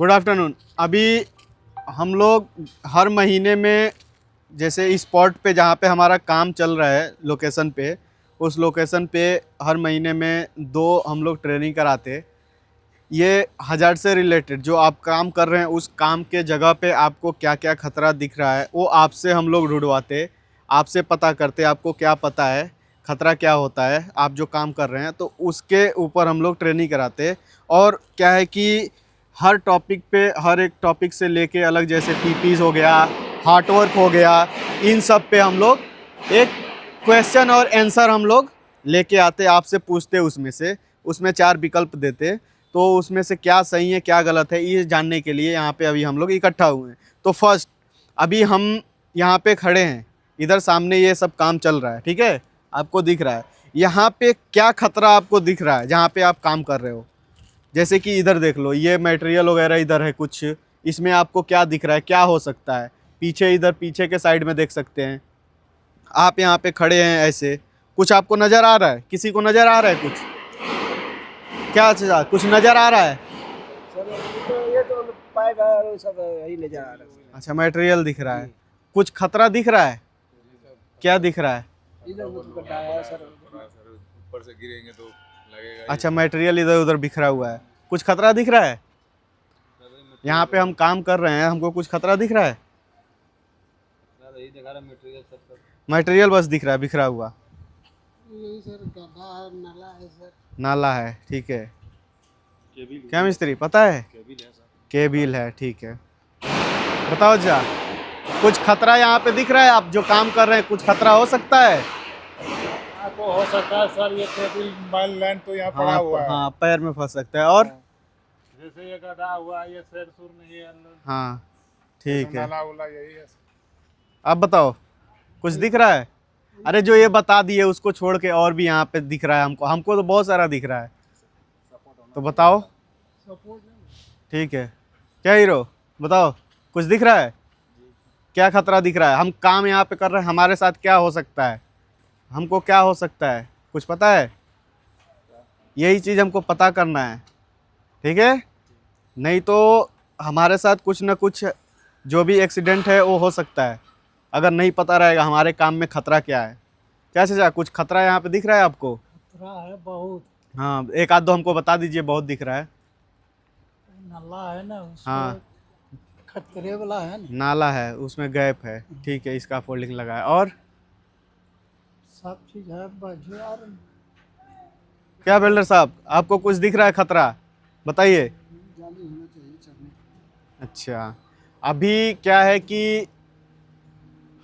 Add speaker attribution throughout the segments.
Speaker 1: Good afternoon. अभी हम लोग हर महीने में जैसे स्पॉट पे जहाँ पे हमारा काम चल रहा है लोकेशन पे, उस लोकेशन पे हर महीने में 2 हम लोग ट्रेनिंग कराते। ये हज़ार से रिलेटेड जो आप काम कर रहे हैं उस काम के जगह पे आपको क्या क्या खतरा दिख रहा है वो आपसे हम लोग ढूंढवाते, आपसे पता करते आपको क्या पता है खतरा क्या होता है आप जो काम कर रहे हैं, तो उसके ऊपर हम लोग ट्रेनिंग कराते। और क्या है कि हर टॉपिक पे हर एक टॉपिक से लेके अलग, जैसे पीपीज हो गया, हार्ड वर्क हो गया, इन सब पे हम लोग एक क्वेश्चन और आंसर हम लोग लेके आते, आपसे पूछते, उसमें 4 विकल्प देते। तो उसमें से क्या सही है क्या गलत है ये जानने के लिए यहाँ पे अभी हम लोग इकट्ठा हुए हैं। तो फर्स्ट अभी हम यहाँ पे खड़े हैं, इधर सामने ये सब काम चल रहा है, ठीक है, आपको दिख रहा है। यहाँ पे क्या खतरा आपको दिख रहा है जहाँ पे आप काम कर रहे हो? जैसे कि इधर देख लो, ये मटेरियल वगैरह इधर है कुछ, इसमें आपको क्या दिख रहा है, क्या हो सकता है? पीछे, इधर पीछे के साइड में देख सकते हैं आप, यहाँ पे खड़े हैं ऐसे, कुछ आपको नज़र आ रहा है? किसी को नज़र आ रहा है कुछ? क्या चीज़ कुछ नज़र आ रहा है?
Speaker 2: सर ये तो पाइप है और सब यही नजर आ रहा है।
Speaker 1: अच्छा, मटेरियल दिख रहा है, कुछ खतरा दिख रहा है? क्या दिख रहा है?
Speaker 2: इधर कुछ गड्ढा है सर।
Speaker 3: ऊपर से गिरेंगे तो लगेगा।
Speaker 1: अच्छा, मटेरियल इधर उधर बिखरा हुआ है, कुछ खतरा दिख रहा है? यहाँ पे हम काम कर रहे हैं, हमको कुछ खतरा दिख रहा है? मटेरियल बस दिख रहा है बिखरा हुआ।
Speaker 2: यही सर गड्ढा है, नाला है सर।
Speaker 1: नाला है, ठीक है। क्या मिस्त्री पता है? केबिल है, ठीक है। बताओ जा, कुछ खतरा यहाँ पे दिख रहा है? आप जो काम कर रहे हैं कुछ खतरा हो सकता है?
Speaker 3: तो हो सकता है सर, ये केबल माइल लाइन तो यहाँ पड़ा हुआ है।
Speaker 1: हाँ, पैर में फंस सकता है। और
Speaker 3: जैसे ये गड्ढा हुआ, ये शेर सुर नहीं है अंदर।
Speaker 1: हाँ, ठीक है।
Speaker 3: नाला उला यही है।
Speaker 1: अब बताओ, कुछ दिख रहा है? अरे जो ये बता दिए उसको छोड़ के और भी यहाँ पे दिख रहा है हमको तो बहुत सारा दिख रहा है, तो बताओ। ठीक है, क्या हीरो, बताओ कुछ दिख रहा है? क्या खतरा दिख रहा है? हम काम यहाँ पे कर रहे हैं, हमारे साथ क्या हो सकता है, हमको क्या हो सकता है, कुछ पता है? यही चीज़ हमको पता करना है, ठीक है? नहीं तो हमारे साथ कुछ ना कुछ जो भी एक्सीडेंट है वो हो सकता है, अगर नहीं पता रहेगा हमारे काम में खतरा क्या है। क्या चाचा, कुछ खतरा यहाँ पे दिख रहा है आपको?
Speaker 2: खतरा है बहुत।
Speaker 1: हाँ, एक आध दो हमको बता दीजिए, बहुत दिख रहा है।
Speaker 2: नाला है ना,
Speaker 1: हाँ,
Speaker 2: खतरे वाला है ना।
Speaker 1: नाला है, उसमें गैप है, ठीक है, इसका फोल्डिंग लगा है। और
Speaker 2: सब चीज है यार।
Speaker 1: क्या बिल्डर साहब, आपको कुछ दिख रहा है खतरा? बताइए।
Speaker 2: जाली होना चाहिए चढ़ने।
Speaker 1: अच्छा, अभी क्या है कि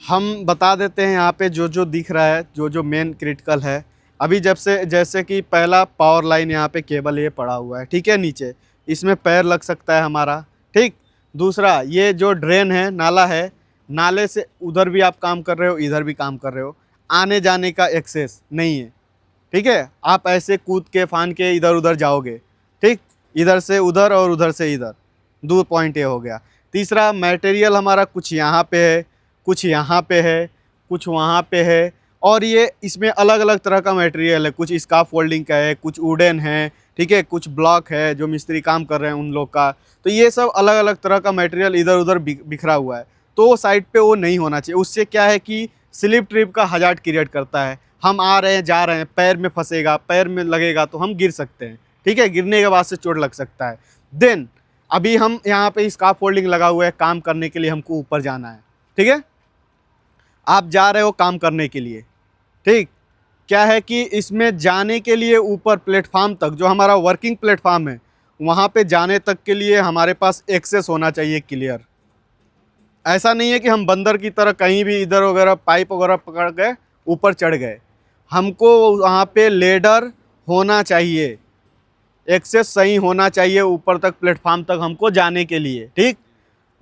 Speaker 1: हम बता देते हैं यहाँ पे जो जो दिख रहा है, जो जो मेन क्रिटिकल है। अभी जब से, जैसे कि पहला पावर लाइन यहाँ पे केबल ये पड़ा हुआ है, ठीक है, नीचे इसमें पैर लग सकता है हमारा, ठीक। दूसरा, ये जो ड्रेन है, नाला है, नाले से उधर भी आप काम कर रहे हो, इधर भी काम कर रहे हो, आने जाने का एक्सेस नहीं है, ठीक है। आप ऐसे कूद के फान के इधर उधर जाओगे, ठीक, इधर से उधर और उधर से इधर, 2 पॉइंट ये हो गया। तीसरा, मटेरियल हमारा कुछ यहाँ पे है, कुछ यहाँ पे है, कुछ वहाँ पे है, और ये इसमें अलग अलग तरह का मटेरियल है, कुछ स्काफ फोल्डिंग का है, कुछ वुडन है, ठीक है, कुछ ब्लॉक है जो मिस्त्री काम कर रहे हैं उन लोग का। तो ये सब अलग अलग तरह का मटेरियल इधर उधर बिखरा हुआ है, तो साइड पे वो नहीं होना चाहिए। उससे क्या है कि स्लिप ट्रिप का हजार्ड क्रिएट करता है। हम आ रहे हैं जा रहे हैं, पैर में फंसेगा, पैर में लगेगा तो हम गिर सकते हैं, ठीक है, गिरने के बाद से चोट लग सकता है। देन अभी हम यहाँ पे स्काफ फोल्डिंग लगा हुआ है, काम करने के लिए हमको ऊपर जाना है, ठीक है, आप जा रहे हो काम करने के लिए, ठीक। क्या है कि इसमें जाने के लिए ऊपर प्लेटफार्म तक, जो हमारा वर्किंग प्लेटफार्म है, वहाँ पे जाने तक के लिए हमारे पास एक्सेस होना चाहिए क्लियर। ऐसा नहीं है कि हम बंदर की तरह कहीं भी इधर वगैरह पाइप वगैरह पकड़ गए ऊपर चढ़ गए। हमको वहाँ पे लेडर होना चाहिए, एक्सेस सही होना चाहिए ऊपर तक, प्लेटफार्म तक हमको जाने के लिए, ठीक।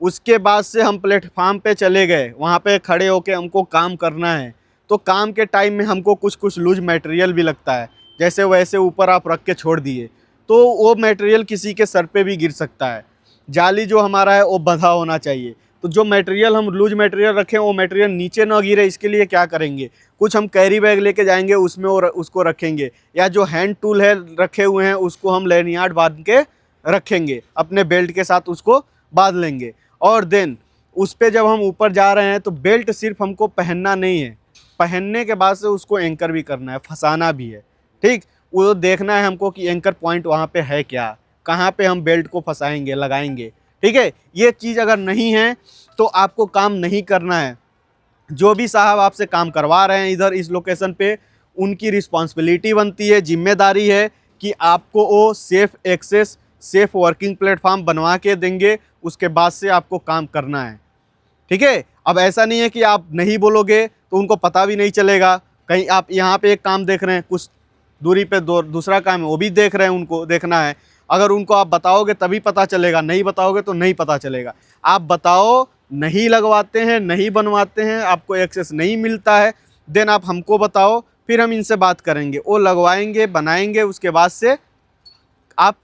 Speaker 1: उसके बाद से हम प्लेटफार्म पे चले गए, वहाँ पे खड़े होके हमको काम करना है। तो काम के टाइम में हमको कुछ कुछ लूज मटेरियल भी लगता है, जैसे वैसे ऊपर आप रख के छोड़ दिए तो वो मटेरियल किसी के सर पे भी गिर सकता है। जाली जो हमारा है वो बंधा होना चाहिए। तो जो मटेरियल हम लूज मटेरियल रखें वो मटेरियल नीचे ना गिरे, इसके लिए क्या करेंगे, कुछ हम कैरी बैग लेके जाएंगे, उसमें उसको रखेंगे, या जो हैंड टूल है रखे हुए हैं उसको हम लैनियार्ड बांध के रखेंगे, अपने बेल्ट के साथ उसको बांध लेंगे। और देन उस पे जब हम ऊपर जा रहे हैं तो बेल्ट सिर्फ हमको पहनना नहीं है, पहनने के बाद से उसको एंकर भी करना है, फंसाना भी है। ठीक, वो देखना है हमको कि एंकर पॉइंट वहाँ पे है क्या, कहाँ पे हम बेल्ट को फंसाएंगे, लगाएंगे। ठीक है, ये चीज़ अगर नहीं है तो आपको काम नहीं करना है। जो भी साहब आपसे काम करवा रहे हैं इधर इस लोकेशन पे, उनकी रिस्पॉन्सिबिलिटी बनती है, जिम्मेदारी है कि आपको वो safe access, safe working platform बनवा के देंगे, उसके बाद से आपको काम करना है। ठीक है, अब ऐसा नहीं है कि आप नहीं बोलोगे तो उनको पता भी नहीं चलेगा। कहीं आप यहाँ पे एक काम देख रहे हैं, कुछ दूरी पे दूसरा काम है वो भी देख रहे हैं, उनको देखना है। अगर उनको आप बताओगे तभी पता चलेगा, नहीं बताओगे तो नहीं पता चलेगा। आप बताओ, नहीं लगवाते हैं, नहीं बनवाते हैं, आपको एक्सेस नहीं मिलता है, देन आप हमको बताओ, फिर हम इनसे बात करेंगे, वो लगवाएंगे, बनाएंगे, उसके बाद से आप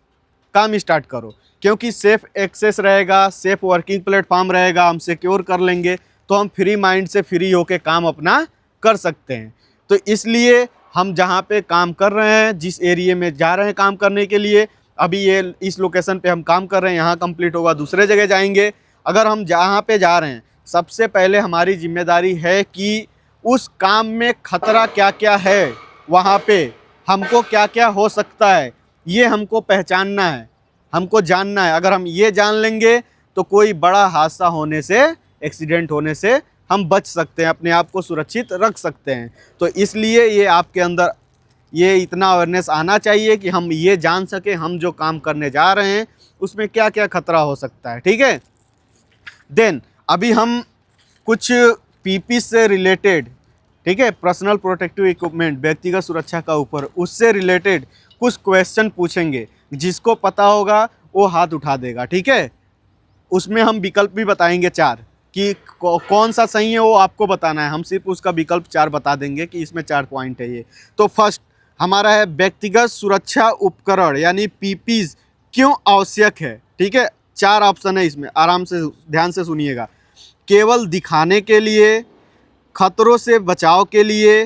Speaker 1: काम स्टार्ट करो। क्योंकि सेफ़ एक्सेस रहेगा, सेफ़ वर्किंग प्लेटफॉर्म रहेगा, हम सिक्योर कर लेंगे तो हम फ्री माइंड से फ्री होके काम अपना कर सकते हैं। तो इसलिए हम जहाँ पे काम कर रहे हैं, जिस एरिया में जा रहे हैं काम करने के लिए, अभी ये इस लोकेशन पे हम काम कर रहे हैं, यहाँ कंप्लीट होगा दूसरे जगह जाएंगे। अगर हम जहाँ पे जा रहे हैं, सबसे पहले हमारी जिम्मेदारी है कि उस काम में खतरा क्या क्या है, वहाँ पे हमको क्या क्या हो सकता है, ये हमको पहचानना है, हमको जानना है। अगर हम ये जान लेंगे तो कोई बड़ा हादसा होने से, एक्सीडेंट होने से हम बच सकते हैं, अपने आप को सुरक्षित रख सकते हैं। तो इसलिए ये आपके अंदर ये इतना अवेयरनेस आना चाहिए कि हम ये जान सकें हम जो काम करने जा रहे हैं उसमें क्या क्या खतरा हो सकता है। ठीक है, देन अभी हम कुछ पीपी से रिलेटेड, ठीक है, पर्सनल प्रोटेक्टिव इक्विपमेंट, व्यक्तिगत सुरक्षा का ऊपर, उससे रिलेटेड कुछ क्वेश्चन पूछेंगे। जिसको पता होगा वो हाथ उठा देगा। ठीक है, उसमें हम विकल्प भी बताएंगे 4 कि कौन सा सही है, वो आपको बताना है। हम सिर्फ उसका विकल्प 4 बता देंगे कि इसमें 4 पॉइंट है ये। तो फर्स्ट हमारा है व्यक्तिगत सुरक्षा उपकरण यानी पीपीज क्यों आवश्यक है। ठीक है, 4 ऑप्शन है इसमें, आराम से ध्यान से सुनिएगा। केवल दिखाने के लिए, खतरों से बचाव के लिए,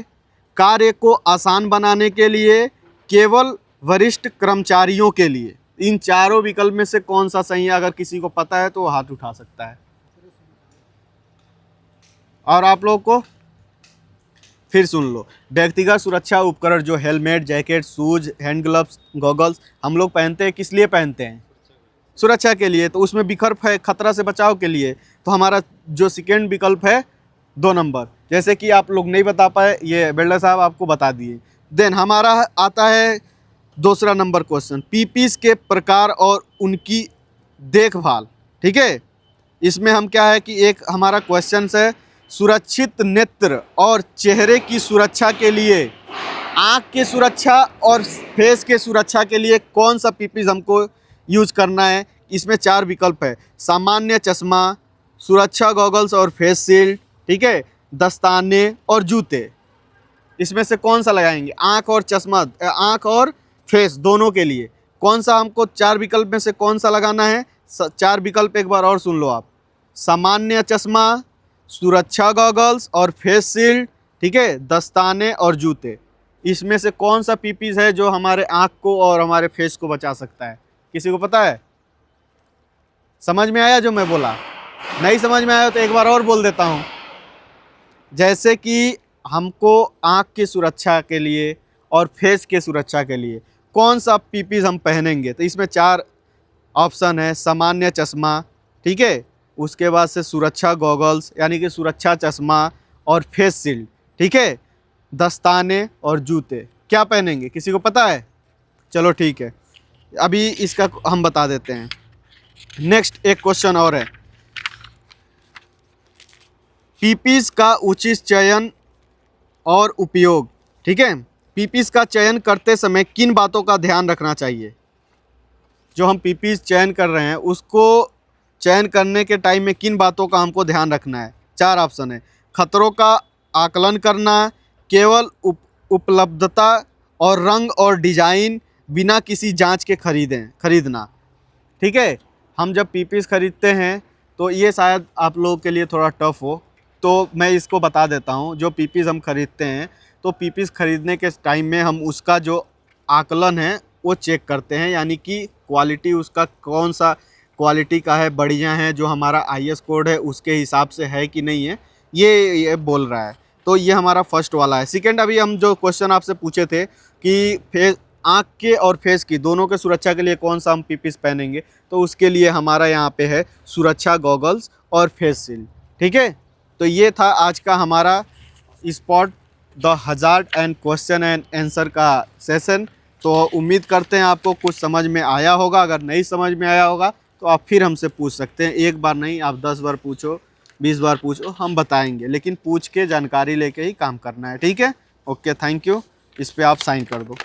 Speaker 1: कार्य को आसान बनाने के लिए, केवल वरिष्ठ कर्मचारियों के लिए। इन चारों विकल्प में से कौन सा सही है? अगर किसी को पता है तो वो हाथ उठा सकता है। और आप लोग को फिर सुन लो, व्यक्तिगत सुरक्षा उपकरण जो helmet, jacket, shoes, hand gloves, goggles हम लोग पहनते हैं, किस लिए पहनते हैं? सुरक्षा के लिए। तो उसमें विकल्प है खतरा से बचाव के लिए। तो हमारा जो सेकेंड विकल्प है 2 नंबर, जैसे कि आप लोग नहीं बता पाए, ये बिल्डर साहब आपको बता दिए। देन हमारा आता है दूसरा नंबर क्वेश्चन, पीपीज के प्रकार और उनकी देखभाल। ठीक है, इसमें हम क्या है कि एक हमारा क्वेश्चन है, सुरक्षित नेत्र और चेहरे की सुरक्षा के लिए, आँख की सुरक्षा और फेस के सुरक्षा के लिए कौन सा पीपीज हमको यूज करना है? इसमें 4 विकल्प है, सामान्य चश्मा, सुरक्षा गॉगल्स और फेस शील्ड, ठीक है, दस्ताने और जूते। इसमें से कौन सा लगाएंगे? आँख और चश्मा, आँख और फेस दोनों के लिए कौन सा हमको 4 विकल्प में से कौन सा लगाना है? 4 विकल्प एक बार और सुन लो आप, सामान्य चश्मा, सुरक्षा गॉगल्स और फेस शील्ड, ठीक है, दस्ताने और जूते। इसमें से कौन सा पीपीज है जो हमारे आँख को और हमारे फेस को बचा सकता है? किसी को पता है? समझ में आया जो मैं बोला? नहीं समझ में आया तो एक बार और बोल देता हूँ। जैसे कि हमको आँख की सुरक्षा के लिए और फेस के सुरक्षा के लिए कौन सा पीपीज हम पहनेंगे? तो इसमें 4 ऑप्शन है, सामान्य चश्मा, ठीक है, उसके बाद से सुरक्षा गॉगल्स यानी कि सुरक्षा चश्मा और फेस शील्ड, ठीक है, दस्ताने और जूते। क्या पहनेंगे? किसी को पता है? चलो ठीक है, अभी इसका हम बता देते हैं। नेक्स्ट एक क्वेश्चन और है, पीपीज का उचित चयन और उपयोग। ठीक है, पीपीज का चयन करते समय किन बातों का ध्यान रखना चाहिए? जो हम पीपीज चयन कर रहे हैं उसको चयन करने के टाइम में किन बातों का हमको ध्यान रखना है? 4 ऑप्शन है, खतरों का आकलन करना, केवल उपलब्धता और रंग और डिजाइन, बिना किसी जांच के खरीदना। ठीक है, हम जब पीपीज खरीदते हैं तो ये शायद आप लोगों के लिए थोड़ा टफ हो, तो मैं इसको बता देता हूँ। जो पीपीज हम खरीदते हैं तो पीपीज खरीदने के टाइम में हम उसका जो आकलन है वो चेक करते हैं, यानी कि क्वालिटी उसका कौन सा क्वालिटी का है, बढ़िया है, जो हमारा IS कोड है उसके हिसाब से है कि नहीं है, ये बोल रहा है। तो ये हमारा फर्स्ट वाला है। सेकंड, अभी हम जो क्वेश्चन आपसे पूछे थे कि फेस, आँख के और फेस की दोनों के सुरक्षा के लिए कौन सा हम पीपीस पहनेंगे, तो उसके लिए हमारा यहाँ पे है सुरक्षा गॉगल्स और फेस शील्ड। ठीक है, तो ये था आज का हमारा spot the hazard and question and answer का सेशन। तो उम्मीद करते हैं आपको कुछ समझ में आया होगा। अगर नहीं समझ में आया होगा तो आप फिर हमसे पूछ सकते हैं। एक बार नहीं, आप 10 बार पूछो, 20 बार पूछो, हम बताएंगे, लेकिन पूछ के जानकारी लेके ही काम करना है। ठीक है, ओके, थैंक यू। इस पे आप साइन कर दो।